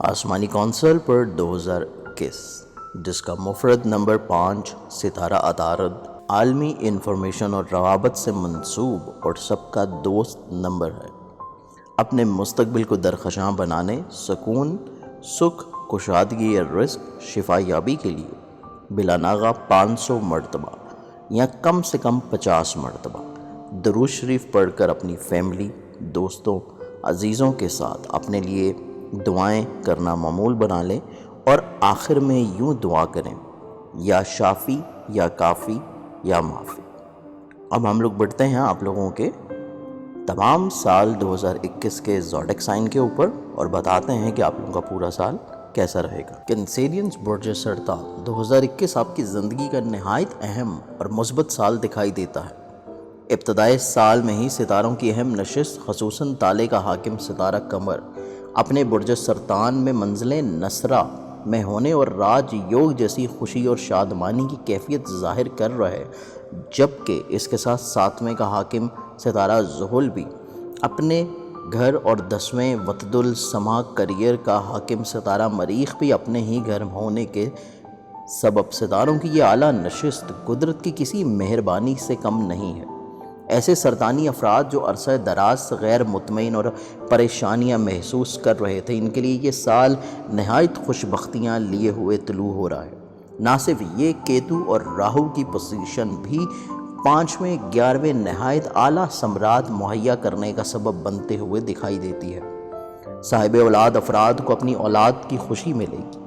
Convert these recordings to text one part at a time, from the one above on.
آسمانی کونسل پر 2021 جس کا مفرد نمبر 5 ستارہ عطارد عالمی انفارمیشن اور روابط سے منسوب اور سب کا دوست نمبر ہے۔ اپنے مستقبل کو درخشاں بنانے، سکون، سکھ، کشادگی اور رزق، شفا یابی کے لیے بلا ناغہ 500 مرتبہ یا کم سے کم 50 مرتبہ درود شریف پڑھ کر اپنی فیملی، دوستوں، عزیزوں کے ساتھ اپنے لیے دعائیں کرنا معمول بنا لیں اور آخر میں یوں دعا کریں: یا شافی، یا کافی، یا معافی۔ اب ہم لوگ بڑھتے ہیں آپ لوگوں کے تمام سال 2021 کے زوڈک سائن کے اوپر اور بتاتے ہیں کہ آپ لوگوں کا پورا سال کیسا رہے گا۔ کینسیرینز برج سرطان 2021 آپ کی زندگی کا نہایت اہم اور مثبت سال دکھائی دیتا ہے۔ ابتدائی سال میں ہی ستاروں کی اہم نشست، خصوصاً تالے کا حاکم ستارہ قمر اپنے برج سرطان میں منزل نصرہ میں ہونے اور راج یوگ جیسی خوشی اور شادمانی کی کیفیت ظاہر کر رہا ہے، جبکہ اس کے ساتھ 7ویں کا حاکم ستارہ زحل بھی اپنے گھر اور 10ویں وطد السما کریئر کا حاکم ستارہ مریخ بھی اپنے ہی گھر ہونے کے سبب ستاروں کی یہ اعلیٰ نشست قدرت کی کسی مہربانی سے کم نہیں ہے۔ ایسے سرطانی افراد جو عرصہ دراز سے غیر مطمئن اور پریشانیاں محسوس کر رہے تھے، ان کے لیے یہ سال نہایت خوش بختیاں لیے ہوئے طلوع ہو رہا ہے۔ نہ صرف یہ، کیتو اور راہو کی پوزیشن بھی 5ویں 11ویں نہایت اعلیٰ ثمرات مہیا کرنے کا سبب بنتے ہوئے دکھائی دیتی ہے۔ صاحب اولاد افراد کو اپنی اولاد کی خوشی ملے گی۔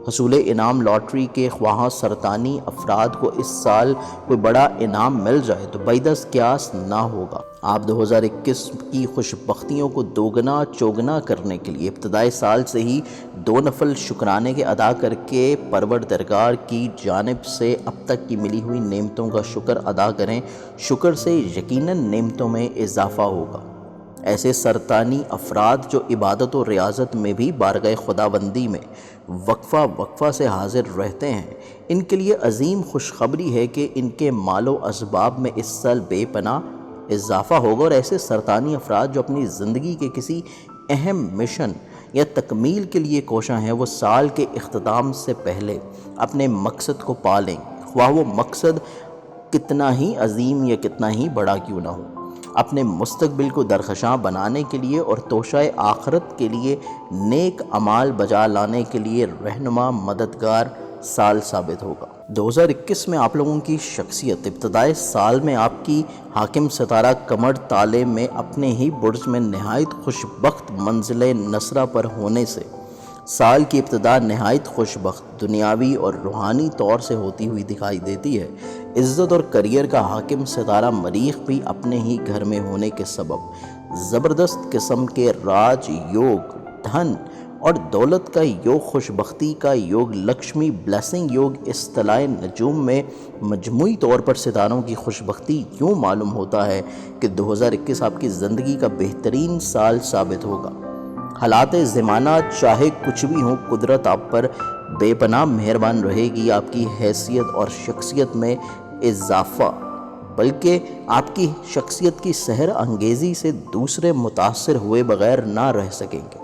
حصول انعام لاٹری کے خواہاں سرطانی افراد کو اس سال کوئی بڑا انعام مل جائے تو بعیداز قیاس نہ ہوگا۔ آپ 2021 کی خوش بختیوں کو دوگنا چوگنا کرنے کے لیے ابتدائی سال سے ہی 2 نفل شکرانے کے ادا کر کے پروردگار کی جانب سے اب تک کی ملی ہوئی نعمتوں کا شکر ادا کریں۔ شکر سے یقیناً نعمتوں میں اضافہ ہوگا۔ ایسے سرطانی افراد جو عبادت و ریاضت میں بھی بارگاہ خداوندی میں وقفہ سے حاضر رہتے ہیں، ان کے لیے عظیم خوشخبری ہے کہ ان کے مال و اسباب میں اس سال بے پناہ اضافہ ہوگا، اور ایسے سرطانی افراد جو اپنی زندگی کے کسی اہم مشن یا تکمیل کے لیے کوشاں ہیں، وہ سال کے اختتام سے پہلے اپنے مقصد کو پا لیں، خواہ وہ مقصد کتنا ہی عظیم یا کتنا ہی بڑا کیوں نہ ہو۔ اپنے مستقبل کو درخشاں بنانے کے لیے اور توشہ آخرت کے لیے نیک اعمال بجا لانے کے لیے رہنما مددگار سال ثابت ہوگا۔ 2021 میں آپ لوگوں کی شخصیت ابتدائی سال میں آپ کی حاکم ستارہ قمر تالے میں اپنے ہی برج میں نہایت خوش بخت منزل نصرہ پر ہونے سے سال کی ابتدا نہایت خوش بخت دنیاوی اور روحانی طور سے ہوتی ہوئی دکھائی دیتی ہے۔ عزت اور کریئر کا حاکم ستارہ مریخ بھی اپنے ہی گھر میں ہونے کے سبب زبردست قسم کے راج یوگ، دھن اور دولت کا یوگ، خوش بختی کا یوگ، لکشمی بلیسنگ یوگ اصطلاح نجوم میں مجموعی طور پر ستاروں کی خوش بختی یوں معلوم ہوتا ہے کہ 2021 آپ کی زندگی کا بہترین سال ثابت ہوگا۔ حالات زمانہ چاہے کچھ بھی ہوں، قدرت آپ پر بے پناہ مہربان رہے گی۔ آپ کی حیثیت اور شخصیت میں اضافہ، بلکہ آپ کی شخصیت کی سحر انگیزی سے دوسرے متاثر ہوئے بغیر نہ رہ سکیں گے۔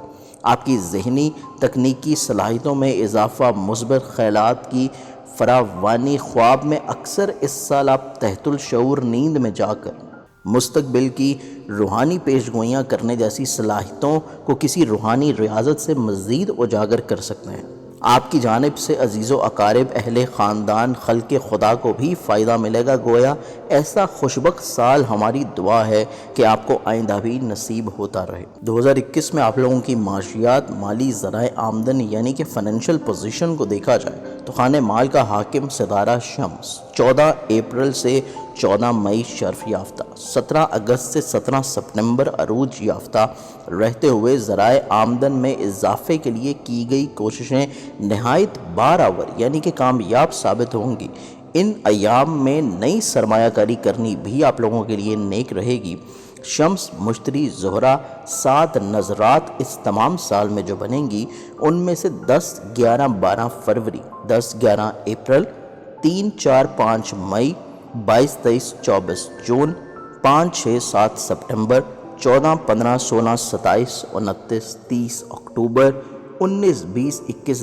آپ کی ذہنی تکنیکی صلاحیتوں میں اضافہ، مثبت خیالات کی فراوانی، خواب میں اکثر اس سال آپ تحت الشعور نیند میں جا کر مستقبل کی روحانی پیشگوئیاں کرنے جیسی صلاحیتوں کو کسی روحانی ریاضت سے مزید اجاگر کر سکتے ہیں۔ آپ کی جانب سے عزیز و اقارب، اہل خاندان، خلق خدا کو بھی فائدہ ملے گا۔ گویا ایسا خوشبخت سال ہماری دعا ہے کہ آپ کو آئندہ بھی نصیب ہوتا رہے۔ 2021 میں آپ لوگوں کی معاشیات، مالی ذرائع آمدن یعنی کہ فائنینشیل پوزیشن کو دیکھا جائے تو خانہ مال کا حاکم ستارہ شمس 14 اپریل سے 14 مئی شرف یافتہ، 17 اگست سے 17 سپتمبر عروج یافتہ رہتے ہوئے ذرائع آمدن میں اضافے کے لیے کی گئی کوششیں نہایت بارآور یعنی کہ کامیاب ثابت ہوں گی۔ ان ایام میں نئی سرمایہ کاری کرنی بھی آپ لوگوں کے لیے نیک رہے گی۔ شمس، مشتری، زہرہ 7 نظرات اس تمام سال میں جو بنیں گی، ان میں سے 10، 11، 12 فروری، 10، 11 اپریل، 3، 4، 5 مئی، 22، 23، 24 جون، 5، 6، 7 سپٹمبر، 14، 15، 16، 27، 29، 30 اکتوبر، 19, 20, 21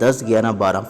10, 11, 12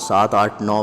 7, 8, 9,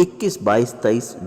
21, 22, 23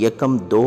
1, 2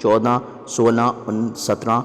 14, 16, 17